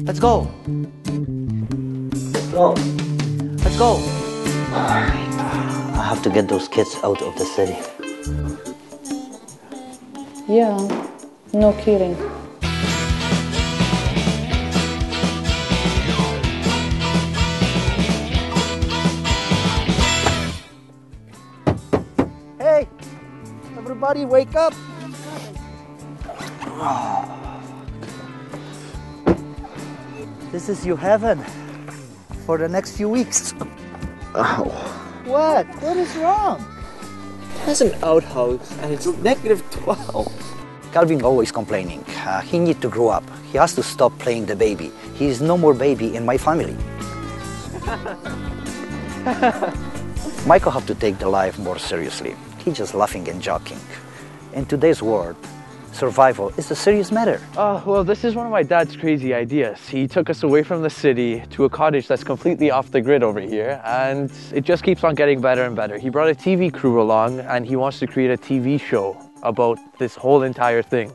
Let's go. Go. Let's go. I have to get those kids out of the city. Yeah, no kidding. Hey, everybody wake up. This is your heaven for the next few weeks. Ow. What? What is wrong? That's an outhouse and it's -12. Calvin always complaining. He needs to grow up. He has to stop playing the baby. He is no more baby in my family. Michael have to take the life more seriously. He's just laughing and joking. In today's world, survival is a serious matter. Oh, well, this is one of my dad's crazy ideas. He took us away from the city to a cottage that's completely off the grid over here, and it just keeps on getting better and better. He brought a TV crew along, and he wants to create a TV show about this whole entire thing.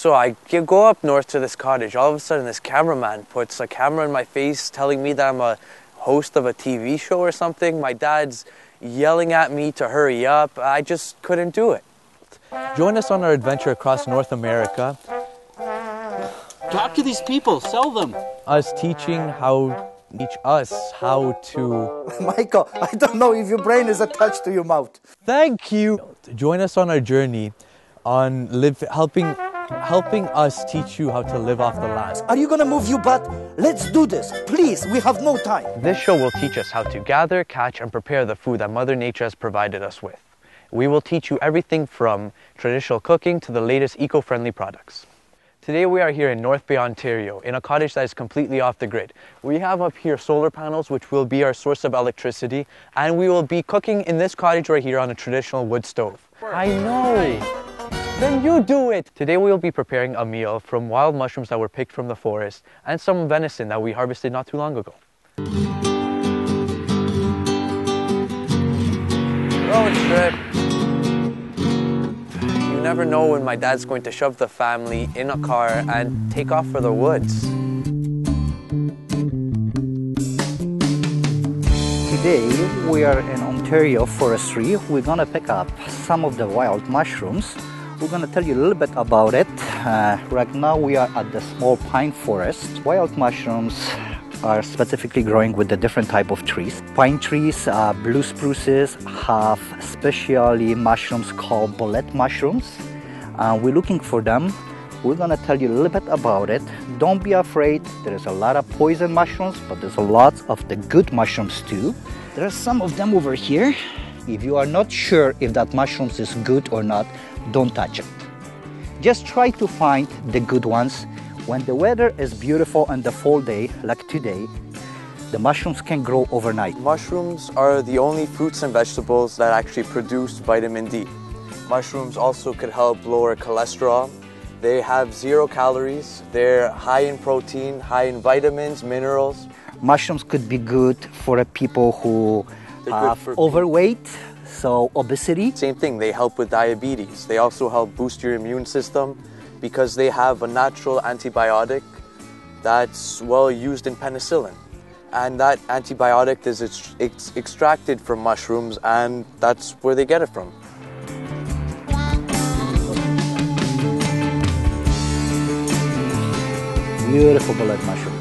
So I go up north to this cottage. All of a sudden, this cameraman puts a camera in my face telling me that I'm a host of a TV show or something. My dad's yelling at me to hurry up. I just couldn't do it. Join us on our adventure across North America. Talk to these people, sell them. Us teaching teach us how to... Michael, I don't know if your brain is attached to your mouth. Thank you. Join us on our journey on helping us teach you how to live off the land. Are you gonna move your butt? Let's do this, please. We have no time. This show will teach us how to gather, catch, and prepare the food that Mother Nature has provided us with. We will teach you everything from traditional cooking to the latest eco-friendly products. Today we are here in North Bay, Ontario, in a cottage that is completely off the grid. We have up here solar panels, which will be our source of electricity, and we will be cooking in this cottage right here on a traditional wood stove. I know! Then you do it! Today we will be preparing a meal from wild mushrooms that were picked from the forest and some venison that we harvested not too long ago. Road trip. You never know when my dad's going to shove the family in a car and take off for the woods. Today we are in Ontario Forestry. We're gonna pick up some of the wild mushrooms. We're gonna tell you a little bit about it. Right now we are at the small pine forest. Wild mushrooms are specifically growing with the different type of trees. Pine trees, blue spruces have specially mushrooms called bullet mushrooms. We're looking for them. We're gonna tell you a little bit about it. Don't be afraid. There's a lot of poison mushrooms, but there's a lot of the good mushrooms too. There are some of them over here. If you are not sure if that mushrooms is good or not, don't touch it. Just try to find the good ones. When the weather is beautiful and the fall day, like today, the mushrooms can grow overnight. Mushrooms are the only fruits and vegetables that actually produce vitamin D. Mushrooms also could help lower cholesterol. They have 0 calories. They're high in protein, high in vitamins, minerals. Mushrooms could be good for people who have overweight. So obesity. Same thing, they help with diabetes. They also help boost your immune system because they have a natural antibiotic that's well used in penicillin. And that antibiotic is extracted from mushrooms, and that's where they get it from. Beautiful bullet mushrooms.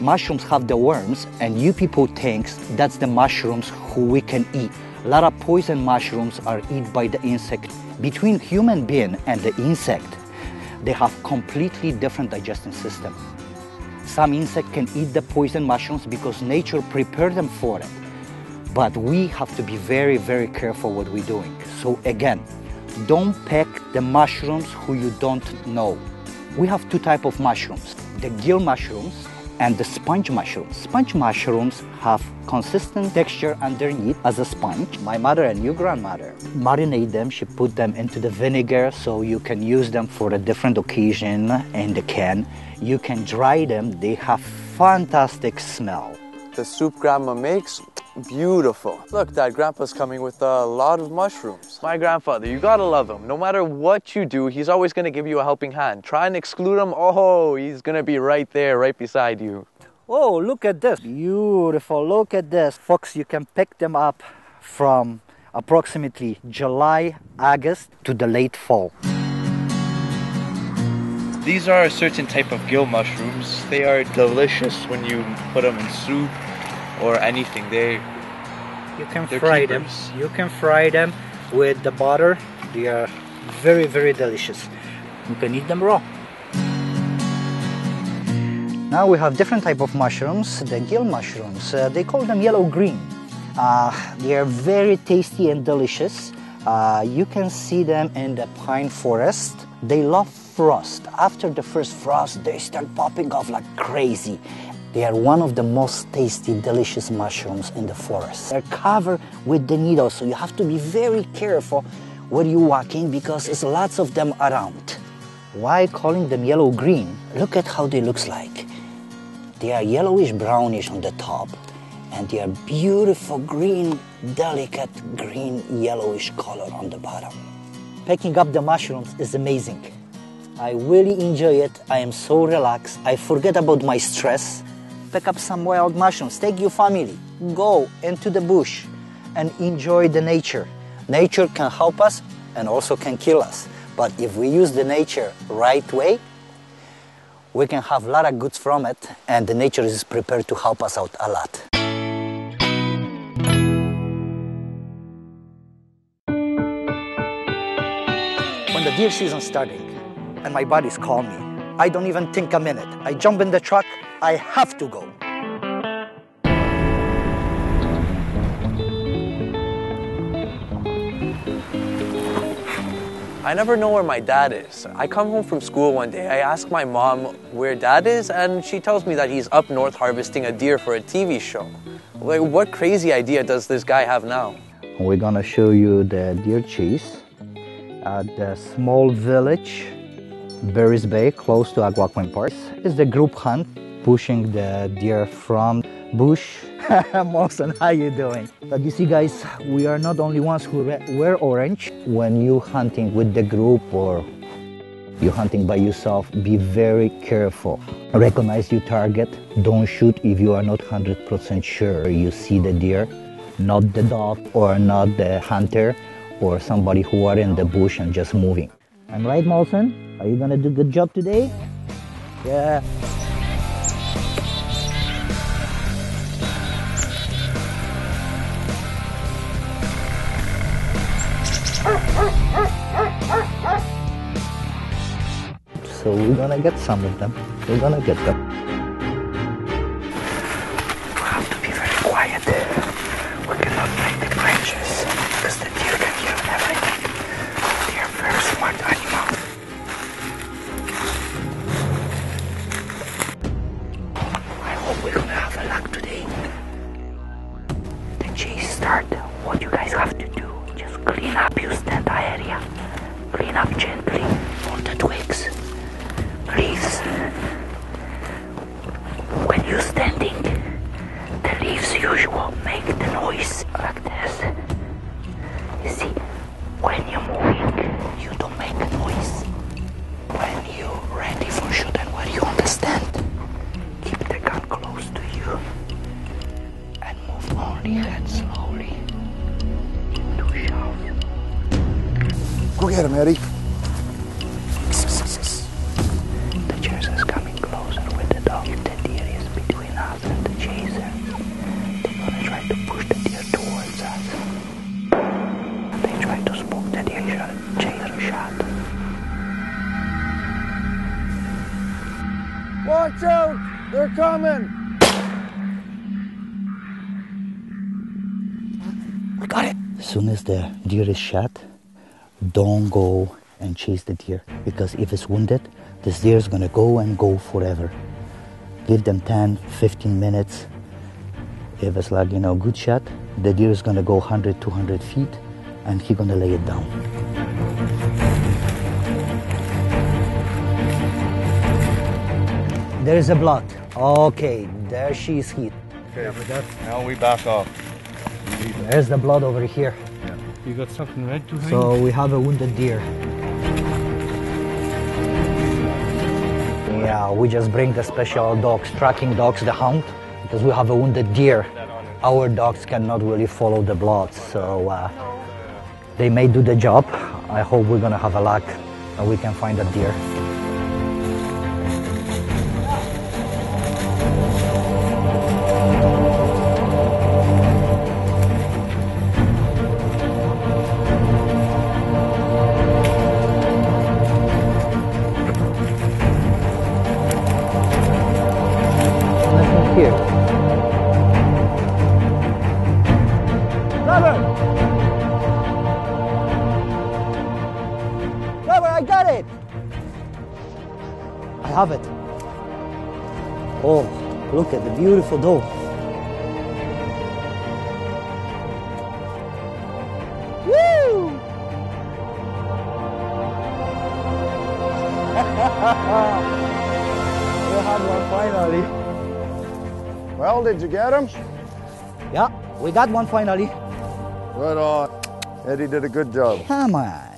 Mushrooms have the worms, and you people think that's the mushrooms who we can eat. A lot of poison mushrooms are eaten by the insect. Between human being and the insect, they have completely different digestion system. Some insect can eat the poison mushrooms because nature prepared them for it. But we have to be very, very careful what we're doing. So again, don't pick the mushrooms who you don't know. We have two types of mushrooms, the gill mushrooms and the sponge mushrooms. Sponge mushrooms have consistent texture underneath as a sponge. My mother and your grandmother marinate them. She put them into the vinegar so you can use them for a different occasion in the can. You can dry them. They have fantastic smell. The soup Grandma makes, beautiful. Look, Dad, Grandpa's coming with a lot of mushrooms. My grandfather, you gotta love him. No matter what you do, he's always gonna give you a helping hand. Try and exclude him, oh, he's gonna be right there, right beside you. Oh, look at this. Beautiful, look at this. Folks, you can pick them up from approximately July, August to the late fall. These are a certain type of gill mushrooms. They are delicious when you put them in soup or anything. They're fry them. keepers. You can fry them with the butter. They are very, very delicious. You can eat them raw. Now we have different type of mushrooms, the gill mushrooms. They call them yellow-green. They are very tasty and delicious. You can see them in the pine forest. They love frost. After the first frost, they start popping off like crazy. They are one of the most tasty, delicious mushrooms in the forest. They're covered with the needles, so you have to be very careful where you walk in because there's lots of them around. Why calling them yellow-green? Look at how they look like. They are yellowish-brownish on the top, and they are beautiful green, delicate green, yellowish color on the bottom. Picking up the mushrooms is amazing. I really enjoy it. I am so relaxed. I forget about my stress. Pick up some wild mushrooms. Take your family. Go into the bush and enjoy the nature. Nature can help us and also can kill us. But if we use the nature right way, we can have a lot of goods from it, and the nature is prepared to help us out a lot. When the deer season starting and my buddies call me, I don't even think a minute. I jump in the truck, I have to go. I never know where my dad is. I come home from school one day, I ask my mom where Dad is, and she tells me that he's up north harvesting a deer for a TV show. Like, what crazy idea does this guy have now? We're gonna show you the deer chase at the small village, Berries Bay, close to Algonquin Park. It's the group hunt, pushing the deer from bush. Mawson, how you doing? But you see, guys, we are not only ones who wear orange. When you hunting with the group or you hunting by yourself, be very careful. Recognize your target. Don't shoot if you are not 100% sure you see the deer, not the dog or not the hunter or somebody who are in the bush and just moving. I'm right, Mawson? Are you gonna do a good job today? Yeah. So we're gonna get some of them. We're gonna get them. We have to be very quiet. We cannot break the branches because the deer can hear everything. They are very smart animals. I hope we're gonna have a luck today. The chase start. What you guys have to do, just clean up your stand area. Clean up gently all the twigs, leaves. When you're standing, the leaves usually make the noise like this. You see, when you're moving, you don't make a noise. When you're ready for shooting, where you understand, keep the gun close to you and move only head slowly. Too sharp. Go get him, Eddie. The chaser is coming closer with the dog. If the deer is between us and the chaser, they're gonna try to push the deer towards us. shot. Watch out! They're coming! We got it. As soon as the deer is shot, don't go and chase the deer, because if it's wounded, this deer is gonna go and go forever. Give them 10, 15 minutes. If it's like, good shot, the deer is gonna go 100, 200 feet and he's gonna lay it down. There is a blood. Okay, there she is hit. Okay, now we back off. There's the blood over here. You got something red to hang? So we have a wounded deer. Yeah, we just bring the special dogs, tracking dogs, the hound, because we have a wounded deer. Our dogs cannot really follow the blood, so they may do the job. I hope we're gonna have a luck and we can find a deer. Here. Robert, I got it! I have it. Oh, look at the beautiful doe. Woo! We have one finally. Well, did you get him? Yeah, we got one finally. Right on. Eddie did a good job. Come on.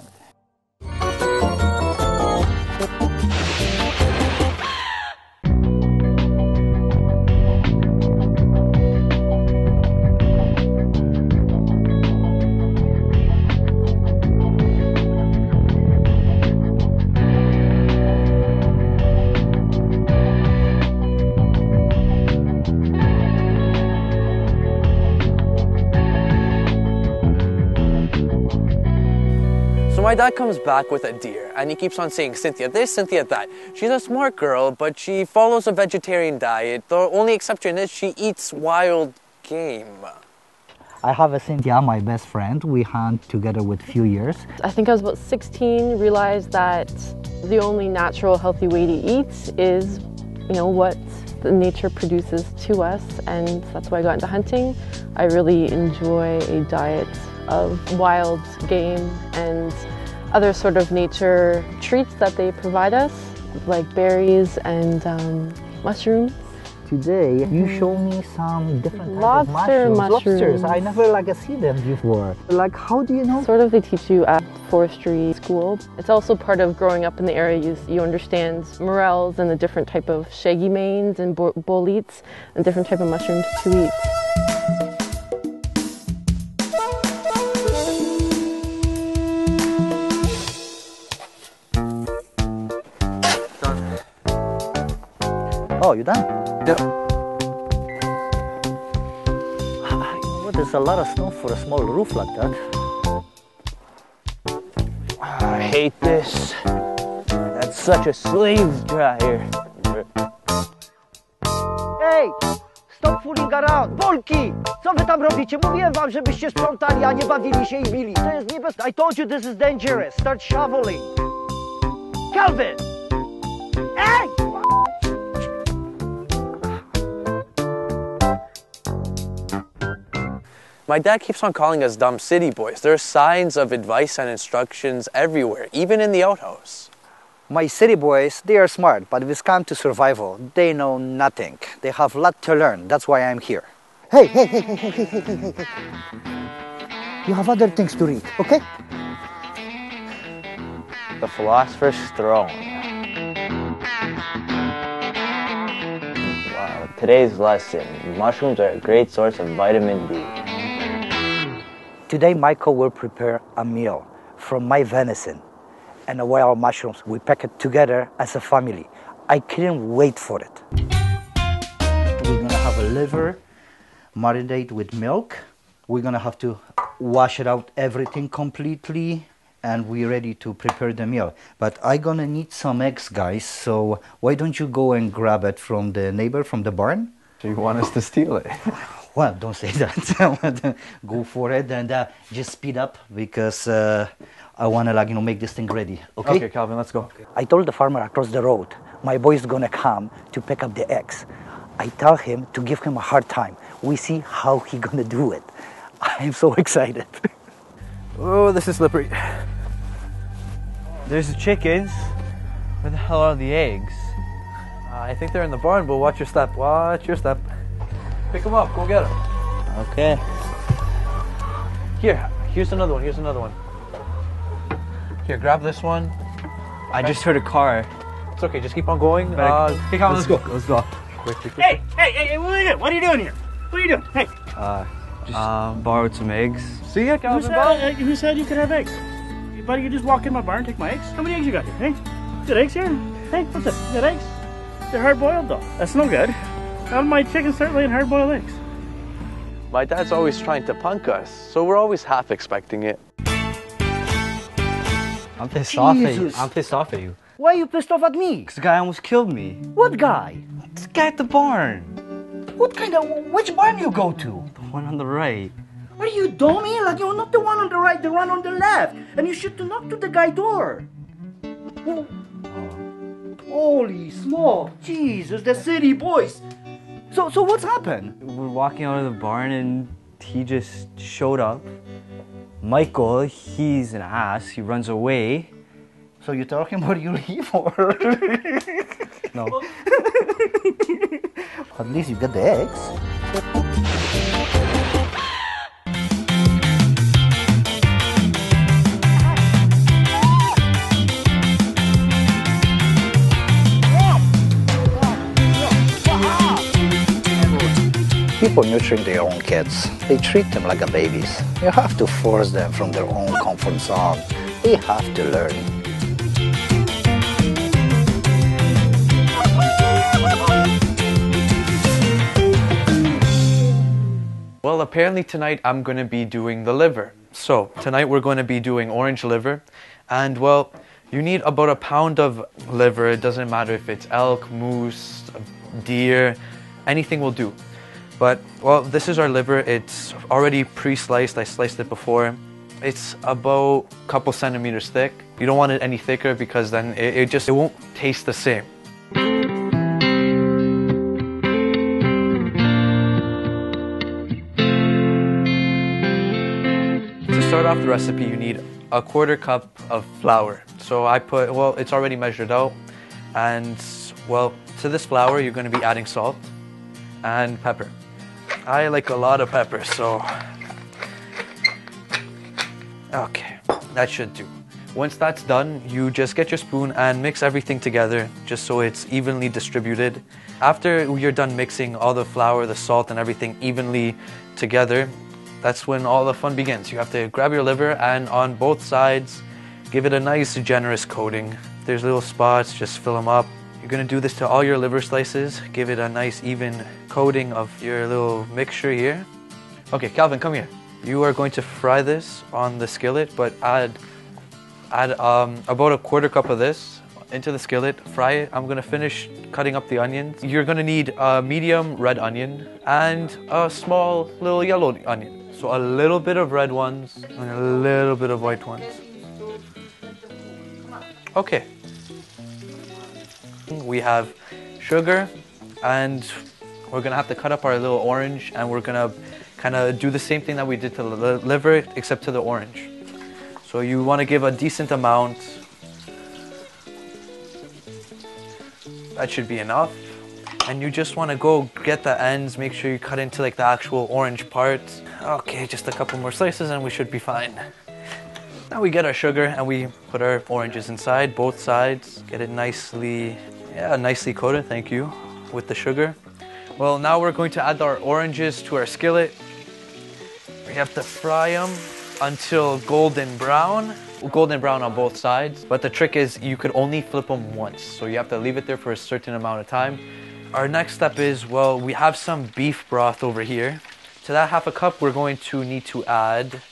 So my dad comes back with a deer, and he keeps on saying, Cynthia this, Cynthia that. She's a smart girl, but she follows a vegetarian diet. The only exception is she eats wild game. I have a Cynthia, my best friend. We hunt together with few years. I think I was about 16, realized that the only natural healthy way to eat is, what the nature produces to us, and that's why I got into hunting. I really enjoy a diet of wild game and other sort of nature treats that they provide us, like berries and mushrooms. Today, you show me some different types of Lobster mushrooms. mushrooms. Lobsters. I never see them before. Like, how do you know? Sort of they teach you at forestry school. It's also part of growing up in the area. You understand morels and the different type of shaggy manes and boletes and different type of mushrooms to eat. Oh, you done? Yep. There's a lot of snow for a small roof like that. I hate this. That's such a slave dryer. Hey! Stop fooling around! Polki! Co wy tam robicie? Mówiłem wam, żebyście sprzątali, a nie bawili się i bili. To jest niebezpieczne. I told you this is dangerous. Start shoveling. Calvin! Hey! My dad keeps on calling us dumb city boys. There are signs of advice and instructions everywhere, even in the outhouse. My city boys, they are smart, but if it's come to survival, they know nothing. They have a lot to learn. That's why I'm here. Hey, hey, hey, hey, hey, hey, hey, hey, hey. You have other things to read, okay? The Philosopher's Throne. Wow, today's lesson. Mushrooms are a great source of vitamin D. Today, Michael will prepare a meal from my venison and the wild mushrooms. We pack it together as a family. I couldn't wait for it. We're gonna have a liver, marinate with milk. We're gonna have to wash it out everything completely and we're ready to prepare the meal. But I'm gonna need some eggs, guys, so why don't you go and grab it from the neighbor, from the barn? Do you want us to steal it? Well, don't say that. Go for it and just speed up, because I want to, like, you know, make this thing ready. Okay? Okay, Calvin, let's go. I told the farmer across the road, my boy's gonna come to pick up the eggs. I tell him to give him a hard time. We see how he gonna do it. I'm so excited. Oh, this is slippery. There's the chickens. Where the hell are the eggs? I think they're in the barn, but watch your step. Watch your step. Pick them up. Go get them. Okay. Here's another one. Here's another one. Here, grab this one. I just heard a car. It's okay. Just keep on going. Hey, Calvin, let's go. Let's go. Quick, quick, quick. Hey, what are you doing? What are you doing here? What are you doing? Hey, Just borrowed some eggs. See ya, Calvin. who said you could have eggs? Buddy, you just walk in my barn and take my eggs? How many eggs you got here? Hey, you got eggs here? Hey, what's this? You got eggs? They're hard-boiled though. That's no good. How did my chickens start laying hard-boiled eggs? My dad's always trying to punk us, so we're always half expecting it. I'm pissed off at you. Jesus. I'm pissed off at you. Why are you pissed off at me? This guy almost killed me. What guy? This guy at the barn. What kind of, which barn you go to? The one on the right. Are you dummy? Like, you're not the one on the right, the one on the left. And you should knock to the guy door. Oh. Holy smoke, Jesus, the city boys. So what's happened? We're walking out of the barn and he just showed up. Michael, he's an ass. He runs away. So you're talking about you leave, or? No. At least you got the eggs. People nurturing their own kids, they treat them like a babies. You have to force them from their own comfort zone. They have to learn. Well, apparently tonight I'm going to be doing the liver. So tonight we're going to be doing orange liver. And well, you need about a pound of liver. It doesn't matter if it's elk, moose, deer, anything will do. But well, this is our liver. It's already pre-sliced. I sliced it before. It's about a couple centimeters thick. You don't want it any thicker because then it won't taste the same. To start off the recipe, you need a 1/4 cup of flour. So I put, well, it's already measured out. And well, to this flour, you're going to be adding salt and pepper. I like a lot of pepper, so okay, that should do. Once that's done, you just get your spoon and mix everything together just so it's evenly distributed. After you're done mixing all the flour, the salt, and everything evenly together, that's when all the fun begins. You have to grab your liver and on both sides, give it a nice generous coating. If there's little spots, just fill them up. You're gonna do this to all your liver slices. Give it a nice even coating of your little mixture here. Okay, Calvin, come here. You are going to fry this on the skillet, but add about a 1/4 cup of this into the skillet. Fry it. I'm gonna finish cutting up the onions. You're gonna need a medium red onion and a small little yellow onion. So a little bit of red ones and a little bit of white ones. Okay. We have sugar, and we're gonna have to cut up our little orange, and we're gonna kind of do the same thing that we did to the liver, except to the orange. So you want to give a decent amount. That should be enough. And you just want to go get the ends, make sure you cut into like the actual orange part. Okay, just a couple more slices and we should be fine. Now we get our sugar and we put our oranges inside, both sides. Get it nicely coated, thank you, with the sugar. Well, now we're going to add our oranges to our skillet. We have to fry them until golden brown on both sides. But the trick is you could only flip them once, so you have to leave it there for a certain amount of time. Our next step is, well, we have some beef broth over here. To that 1/2 cup, we're going to need to add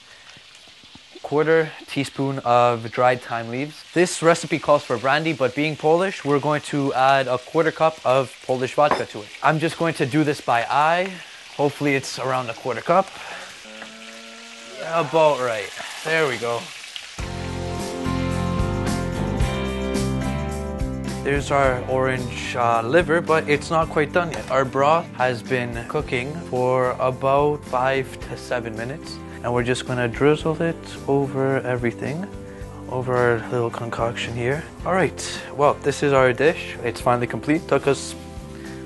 1/4 teaspoon of dried thyme leaves. This recipe calls for brandy, but being Polish, we're going to add a 1/4 cup of Polish vodka to it. I'm just going to do this by eye. Hopefully it's around a 1/4 cup. About right. There we go. There's our orange liver, but it's not quite done yet. Our broth has been cooking for about 5 to 7 minutes, and we're just gonna drizzle it over everything, over our little concoction here. All right, well, this is our dish. It's finally complete. Took us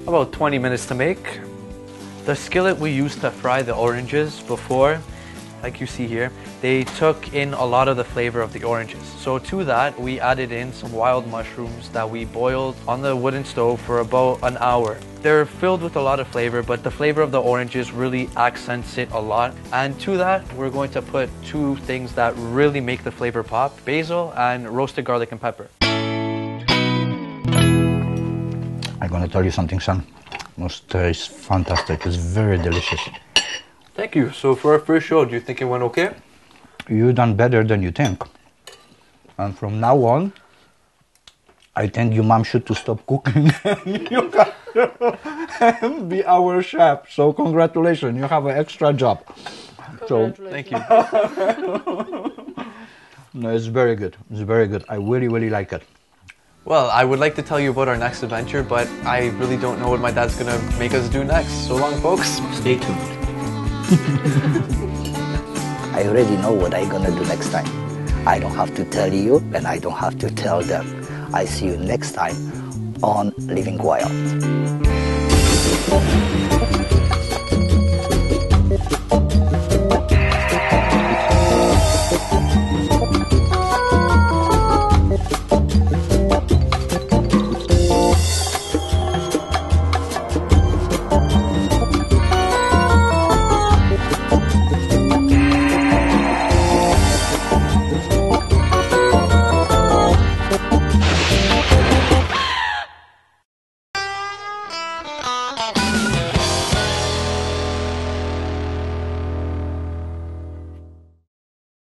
about 20 minutes to make. The skillet we used to fry the oranges before, like you see here, they took in a lot of the flavor of the oranges. So to that, we added in some wild mushrooms that we boiled on the wooden stove for about an hour. They're filled with a lot of flavor, but the flavor of the oranges really accents it a lot. And to that, we're going to put 2 things that really make the flavor pop: basil and roasted garlic and pepper. I'm gonna tell you something, son. This tastes fantastic. It's very delicious. Thank you. So for our first show, do you think it went okay? You done better than you think. And from now on, I think your mom should to stop cooking. You can be our chef. So congratulations, you have an extra job. So Thank you. no, it's very good. It's very good. I really, really like it. Well, I would like to tell you about our next adventure, but I really don't know what my dad's gonna make us do next. So long, folks. Stay tuned. I already know what I'm gonna do next time. I don't have to tell you, and I don't have to tell them. I see you next time on Living Wild.